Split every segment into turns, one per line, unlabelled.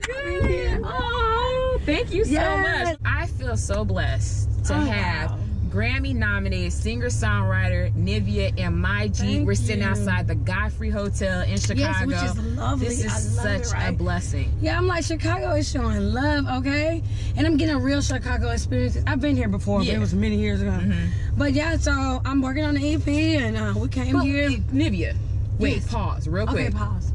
good. Oh, thank you so much. I feel so blessed to have Grammy nominated singer-songwriter Nivea and my G. We're sitting outside the Godfrey Hotel in Chicago.
Yes, which is lovely.
This is such a blessing.
Yeah, I'm like, Chicago is showing love, okay? And I'm getting a real Chicago experience. I've been here before, but it was many years ago. But yeah, so I'm working on the EP, and we came here.
Nivea, wait, pause real quick.
Okay, pause.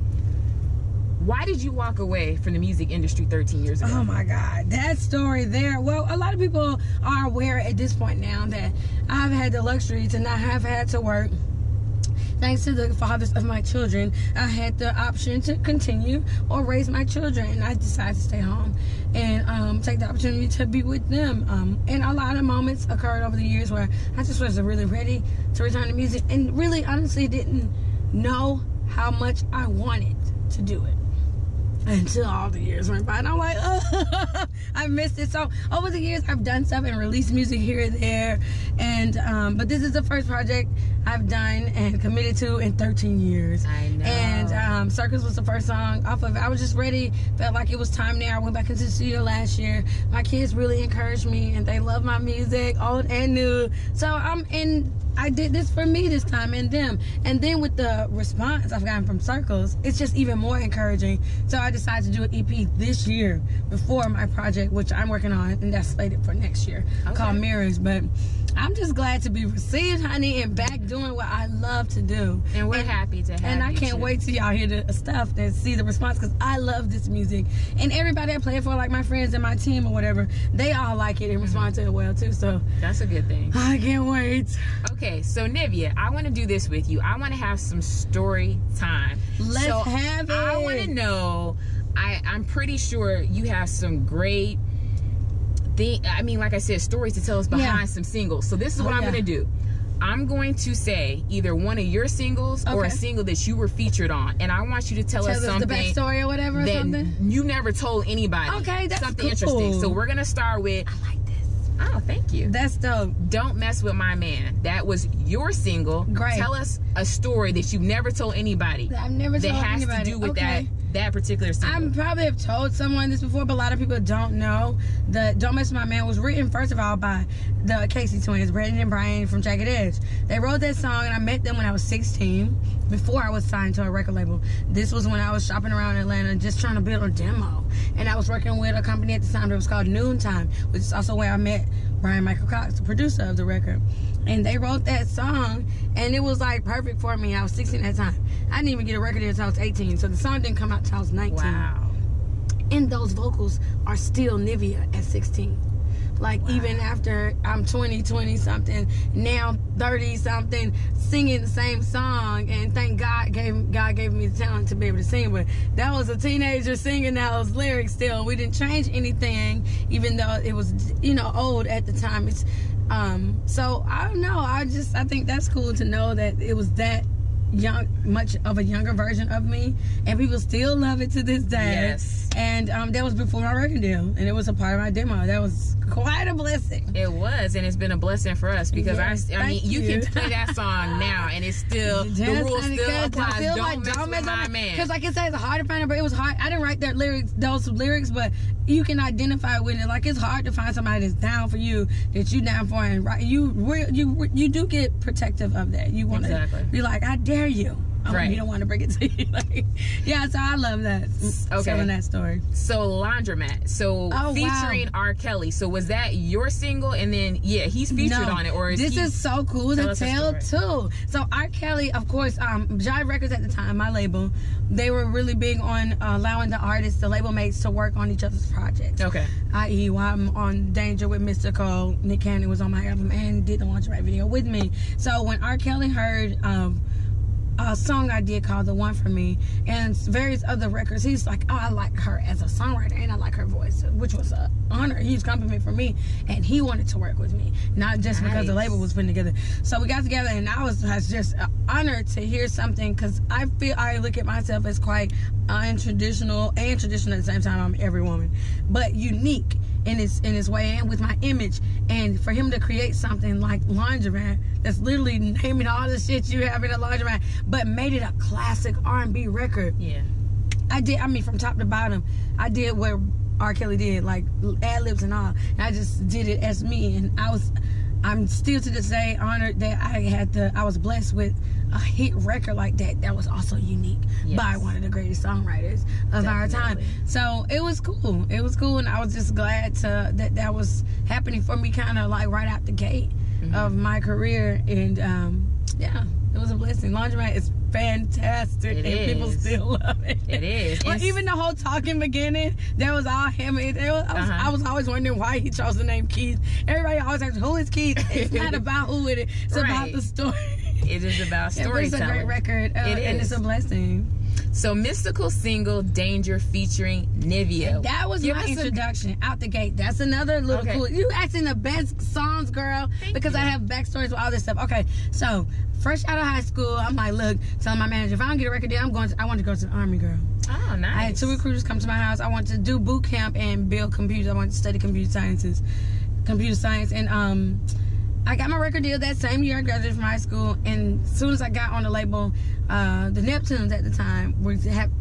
Why did you walk away from the music industry 13 years ago?
Oh my God, that story there. Well, a lot of people are aware at this point now that I've had the luxury to not have had to work. Thanks to the fathers of my children, I had the option to continue or raise my children, and I decided to stay home and take the opportunity to be with them. And a lot of moments occurred over the years where I just wasn't really ready to return to music, and really honestly didn't know how much I wanted to do it until all the years went by, and I'm like, oh, I missed it. So over the years I've done stuff and released music here and there, and but this is the first project I've done and committed to in 13 years.
I know.
And Circus was the first song off of it. I was just ready, felt like it was time now. I went back into the studio last year. My kids really encouraged me, and they love my music, old and new. So I did this for me this time and them. And then with the response I've gotten from Circles, it's just even more encouraging. So I decided to do an EP this year before my project, which I'm working on, and that's slated for next year, called Mirrors. But I'm just glad to be received, honey, and back doing what I love to do.
And we're happy to have you.
And I can't wait till y'all hear the stuff and see the response, because I love this music. And everybody I play it for, like my friends and my team or whatever, they all like it and respond to it well too. So
that's a good thing.
I can't wait.
Okay, so Nivea, I want to do this with you. I want to have some story time.
Let's have it.
I want to know, I'm pretty sure you have some great like I said, stories to tell us behind some singles. So this is what I'm going to do. I'm going to say either one of your singles or a single that you were featured on, and I want you to tell us something,
the backstory or whatever,
that you never told anybody.
Okay, that's
something interesting. So we're gonna start with.
I like this.
Oh, thank you.
That's dope.
Don't Mess With My Man. That was your single.
Great.
Tell us a story that you've never told anybody.
I've never told anybody.
That has to do with that particular single.
I probably have told someone this before, but a lot of people don't know that Don't Mess With My Man was written, first of all, by the Casey twins, Brandon and Brian from Jagged Edge. They wrote that song, and I met them when I was 16, before I was signed to a record label. This was when I was shopping around Atlanta, just trying to build a demo. And I was working with a company at the time that was called Noontime, which is also where I met Brian Michael Cox, the producer of the record. And they wrote that song, and it was like perfect for me. I was 16 at the time. I didn't even get a record until I was 18, so the song didn't come out until I was 19.
Wow.
And those vocals are still Nivea at 16. Like, even after I'm 20 something, now 30 something, singing the same song, and thank God gave me the talent to be able to sing. But that was a teenager singing those lyrics still. We didn't change anything, even though it was, old at the time. It's so I don't know. I think that's cool to know that it was that much of a younger version of me, and people still love it to this day.
Yes.
And that was before my record deal, and it was a part of my demo. That was quite a blessing.
It was, and it's been a blessing for us, because I mean, you can play that song now, and it's still the rules still applies. Don't mess with my man. Because like I said, it's hard to find it, but it was hard. I didn't write those lyrics, but you can identify with it. Like, it's hard to find somebody that's down for you, that you down for, and you do get protective of that. You want to be like, I dare you. Right. You don't want to bring it to you. Yeah, so I love that. Telling that story. So Laundromat. So featuring R. Kelly. So was that your single? And then he's featured on it, or is
this is so cool to tell too. So R. Kelly, of course, Jive Records at the time, my label, they were really big on allowing the artists, the label mates, to work on each other's projects.
Okay.
I.e., while I'm on Danger with Mystikal, Nick Cannon was on my album and did the Laundromat video with me. So when R. Kelly heard a song I did called The One For Me and various other records, he's like, oh, I like her as a songwriter and I like her voice, which was an honor, huge compliment for me, and he wanted to work with me, not just because the label was putting together. So we got together, and I was just honored to hear something, because I look at myself as quite untraditional and traditional at the same time. I'm every woman, but unique in his way and with my image. And for him to create something like Laundromat, that's literally naming all the shit you have in a laundromat, but made it a classic R&B record.
Yeah.
I did. I mean, from top to bottom, I did what R. Kelly did, like ad-libs and all. And I just did it as me, and I'm still to this day honored that I was blessed with a hit record like that. That was also unique by one of the greatest songwriters of our time. So it was cool. It was cool, and I was just glad that was happening for me, kind of like right out the gate of my career. And yeah, it was a blessing. Laundromat is fantastic, and people still love it.
It is.
Well, even the whole talking beginning, that was all him. I was always wondering why he chose the name Keith. Everybody always asks, who is Keith? It's not about who it is. It's about the story.
It is about storytelling.
It's a great record, and it's a blessing.
So, Mystikal single Danger featuring Nivea.
And that was my introduction out the gate. That's another little cool. You asking the best songs, girl, because I have backstories with all this stuff. Okay, so fresh out of high school, I'm like, look, telling my manager, if I don't get a record deal, I want to go to the Army, girl.
Oh, nice.
I had 2 recruiters come to my house. I wanted to do boot camp and build computers. I wanted to study computer science, and I got my record deal that same year I graduated from high school, and as soon as I got on the label, the Neptunes at the time were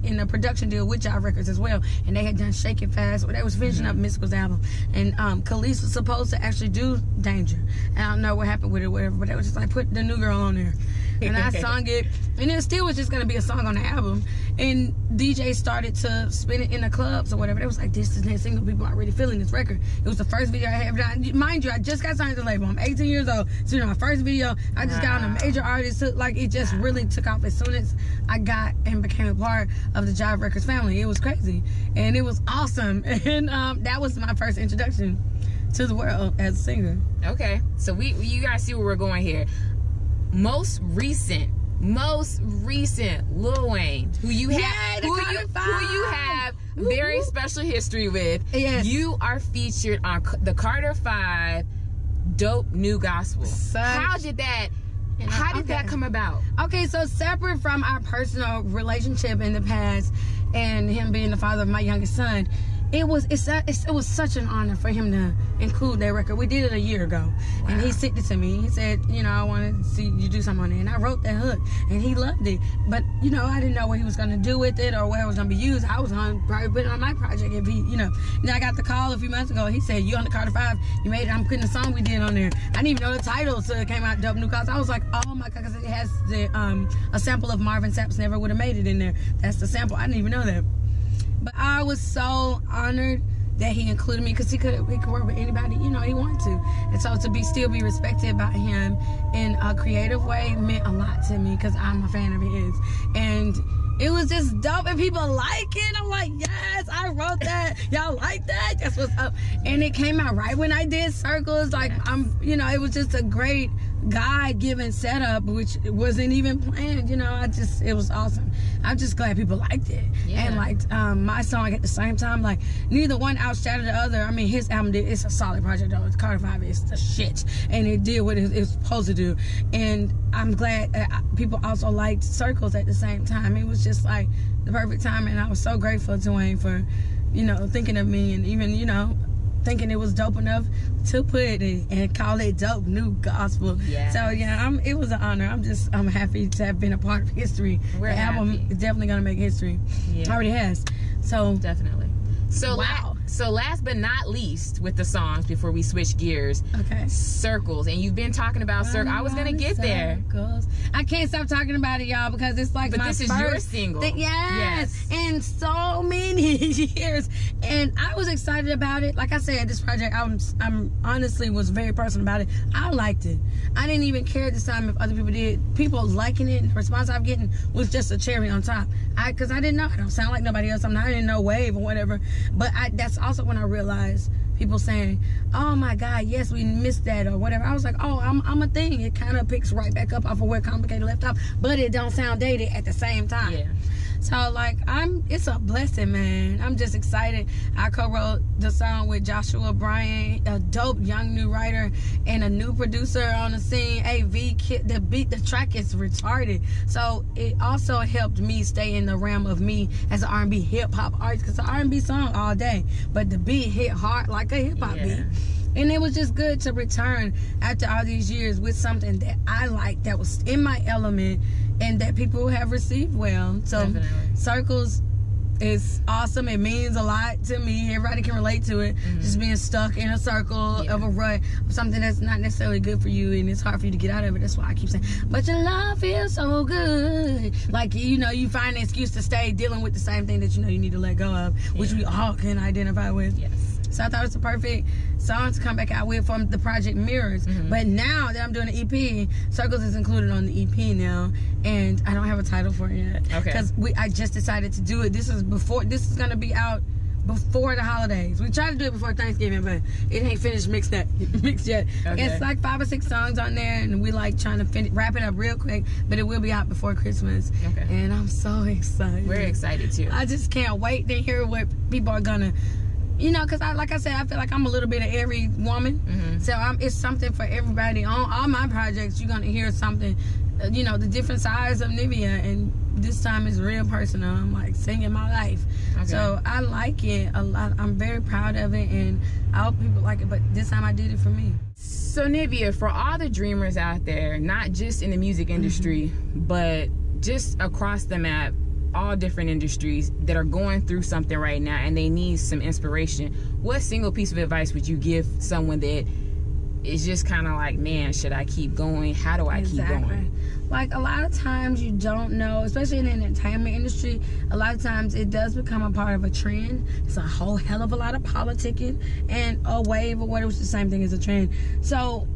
in a production deal with Jive Records as well, and they had done Shake It Fast, or they was finishing up Mystikal's album, and Khalees was supposed to actually do Danger. I don't know what happened with it or whatever, but they was just like, put the new girl on there. And I sung it, and it still was just going to be a song on the album. And DJ started to spin it in the clubs or whatever. They was like, this is the next single. People are already feeling this record. It was the first video I had done. Mind you, I just got signed to the label. I'm 18 years old. So, my first video, I just got on a major artist. Like, it just really took off as soon as I got and became a part of the Jive Records family. It was crazy. And it was awesome. And that was my first introduction to the world as a singer.
Okay. So, you guys see where we're going here. Most recent Lil Wayne, who you have very special history with.
Yes.
You are featured on the Carter 5 Dope New Gospel. How did that come about?
Okay, so separate from our personal relationship in the past and him being the father of my youngest son, it was such an honor for him to include that record. We did it a year ago. Wow. And he sent it to me. He said, I wanted to see you do something on it. And I wrote that hook, and he loved it. But, I didn't know what he was going to do with it or where it was going to be used. I was probably putting it on my project if he, Then I got the call a few months ago. He said, you on the Carter 5, you made it. I'm putting the song we did on there. I didn't even know the title, so it came out Dope New Gospel. I was like, oh my God, because it has a sample of Marvin Sapp's Never Would Have Made It in there. That's the sample. I didn't even know that. But I was so honored that he included me, because he could work with anybody, he wanted to. And so to still be respected by him in a creative way meant a lot to me, because I'm a fan of his. And it was just dope, and people like it. I'm like, yes, I wrote that. Y'all like that? That's what's up. And it came out right when I did Circles. Like, it was just a great God-given setup, which wasn't even planned. It was awesome. I'm just glad people liked it. Yeah. And liked my song at the same time. Like, neither one outshadowed the other. I mean, his album it's a solid project, though. Carter 5 is the shit. And it did what it was supposed to do. And I'm glad people also liked Circles at the same time. It was just like the perfect time, and I was so grateful to Wayne for, thinking of me, and even, thinking it was dope enough to put it and call it Dope New Gospel. Yeah. So it was an honor. I'm happy to have been a part of history.
The
album is definitely gonna make history. Yeah. It already has. So
definitely. So
wow.
So last but not least, with the songs before we switch gears, Circles, and you've been talking about Circles. I was gonna get there.
I can't stop talking about it, y'all, because it's like my
this is your single.
Yes, in so many years, and I was excited about it. Like I said, this project, I'm honestly was very personal about it. I liked it. I didn't even care at this time if other people did. People liking it, the response I'm getting was just a cherry on top. Because I didn't know. I don't sound like nobody else. I didn't know Wave or whatever. But that's also when I realized people saying, oh my God, yes, we missed that or whatever. I was like, oh, I'm a thing. It kind of picks right back up off of where Complicated left off, but it don't sound dated at the same time. Yeah. So like it's a blessing, man. I'm just excited. I co-wrote the song with Joshua Bryant, a dope young new writer and a new producer on the scene. The track is retarded. So it also helped me stay in the realm of me as an R&B hip hop artist, because the R&B song all day, but the beat hit hard like a hip hop beat. And it was just good to return after all these years with something that I liked, that was in my element, and that people have received well. So Circles It's awesome. It means a lot to me. Everybody can relate to it. Just being stuck in a circle of a rut of something that's not necessarily good for you, and it's hard for you to get out of it. That's why I keep saying, but your love feels so good. Like, you know, you find an excuse to stay dealing with the same thing that you know you need to let go of, which we all can identify with. Yes. So I thought it was the perfect song to come back out with from the project Mirrors. But now that I'm doing an EP, Circles is included on the EP now, and I don't have a title for it yet. Okay. Because I just decided to do it. This is going to be out before the holidays. We tried to do it before Thanksgiving, but it ain't finished mixed yet. Okay. It's like 5 or 6 songs on there, and we like trying to wrap it up real quick, but it will be out before Christmas. Okay. And I'm so excited.
We're excited too.
I just can't wait to hear what people are gonna, you know, because like I said, I feel like I'm a little bit of every woman. So it's something for everybody. On all my projects, you're going to hear something, you know, the different sides of Nivea. And this time it's real personal. I'm like singing my life. Okay. So I like it a lot. I'm very proud of it. And I hope people like it. But this time I did it for me.
So Nivea, for all the dreamers out there, not just in the music industry, but just across the map, all different industries that are going through something right now and they need some inspiration, what single piece of advice would you give someone that is just kind of like, man, should I keep going? How do I keep going?
Like, a lot of times you don't know, especially in the entertainment industry, a lot of times it does become a part of a trend. It's a whole hell of a lot of politicking and a wave or whatever, it's the same thing as a trend. So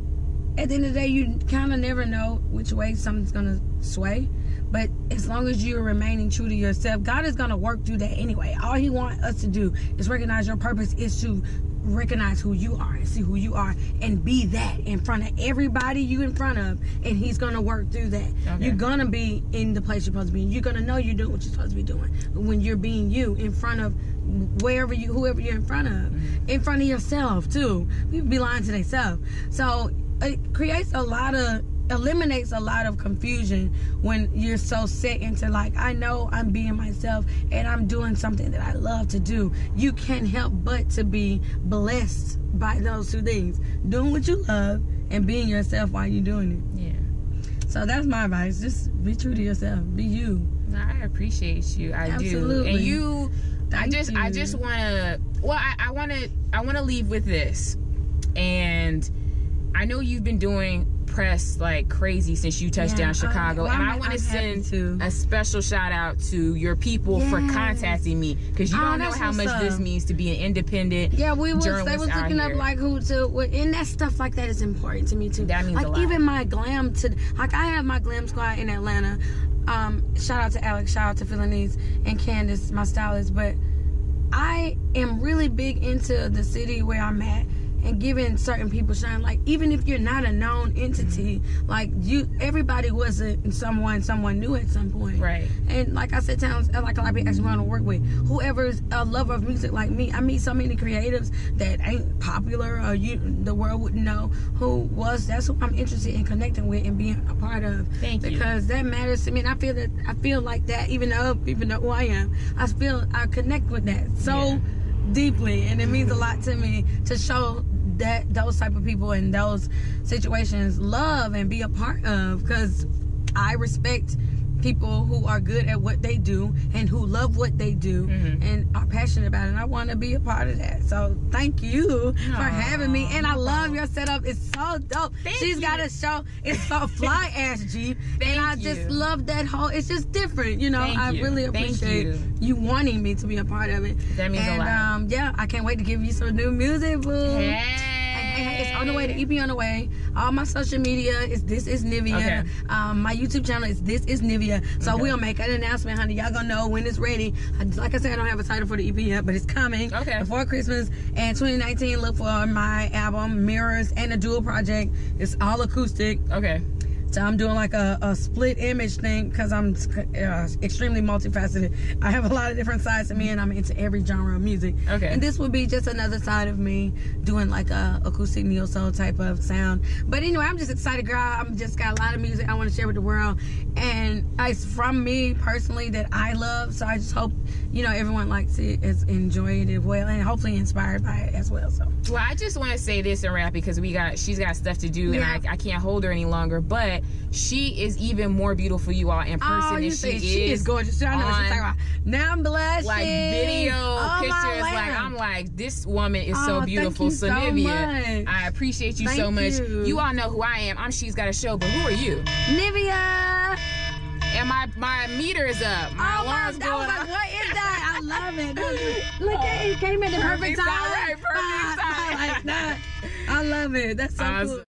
at the end of the day, you kind of never know which way something's gonna sway. But as long as you're remaining true to yourself, God is going to work through that anyway. All he wants us to do is recognize your purpose is to recognize who you are and see who you are and be that in front of everybody you in front of, and he's going to work through that. Okay. You're going to be in the place you're supposed to be. You're going to know you're doing what you're supposed to be doing when you're being you in front of whoever you're in front of. In front of yourself, too. People be lying to themselves. So it eliminates a lot of confusion when you're so set into, like, I know I'm being myself and I'm doing something that I love to do. You can't help but to be blessed by those two things: doing what you love and being yourself while you're doing it. Yeah. So that's my advice. Just be true to yourself. Be you.
I appreciate you. I
Absolutely.
do. And you,
Thank
I just want to, well, I want to leave with this. And I know you've been doing press like crazy since you touched down Chicago, and I want to send a special shout out to your people for contacting me, because you don't know how much this means to be an independent journalist.
They was looking up like who to, and that stuff like that is important to me too.
That means
like
a lot.
Even my glam like I have my glam squad in Atlanta. Shout out to Alex, shout out to Philonise and Candace, my stylist. But I am really big into the city where I'm at and giving certain people shine. Like, even if you're not a known entity, like everybody wasn't someone knew at some point.
Right.
And like I said, like a lot of people actually want to work with whoever's a lover of music like me. I meet so many creatives that ain't popular or the world wouldn't know that's who I'm interested in connecting with and being a part of.
Thank you.
Because that matters to me, and I feel like that, even though people know who I am, I connect with that so deeply, and it means a lot to me to show that those type of people in those situations love and be a part of, because I respect people who are good at what they do and who love what they do and are passionate about it, and I want to be a part of that. So thank you for having me, and I love your setup. It's so dope. She's got a show, it's called Fly Ass G, and I just love that whole, it's just different, you know. I really appreciate you wanting me to be a part of it.
That means a lot.
Yeah, I can't wait to give you some new music, boo. It's on the way. The EP on the way. All my social media is This Is Nivea. Okay. My YouTube channel is This Is Nivea. So we'll make an announcement, honey. Y'all gonna know when it's ready. Like I said, I don't have a title for the EP yet, but it's coming before Christmas. And 2019, look for my album Mirrors and a dual project. It's all acoustic. Okay. So I'm doing like a split image thing, because I'm extremely multifaceted. I have a lot of different sides to me, and I'm into every genre of music. Okay. And this will be just another side of me doing like a acoustic neo soul type of sound. But anyway, I'm just excited, girl. I'm just got a lot of music I want to share with the world, and it's from me personally that I love. So I just hope, you know, everyone likes it, is enjoyed it well, and hopefully inspired by it as well. So,
well, I just want to say this and wrap, because she's got stuff to do, and I can't hold her any longer. But she is even more beautiful, you all, in person than she is
gorgeous. I know what she's talking about. Now I'm blushing.
Like video pictures, like I'm like, this woman is so beautiful. So Nivea, I appreciate you so much. You all know who I am. I'm She's Got a Show, but who are you?
Nivea.
And my meter is up. My alarm's going up.
What is that? I love it. Look at it. It came at the perfect time.
Right, perfect time.
Like that. I love it. That's so cool.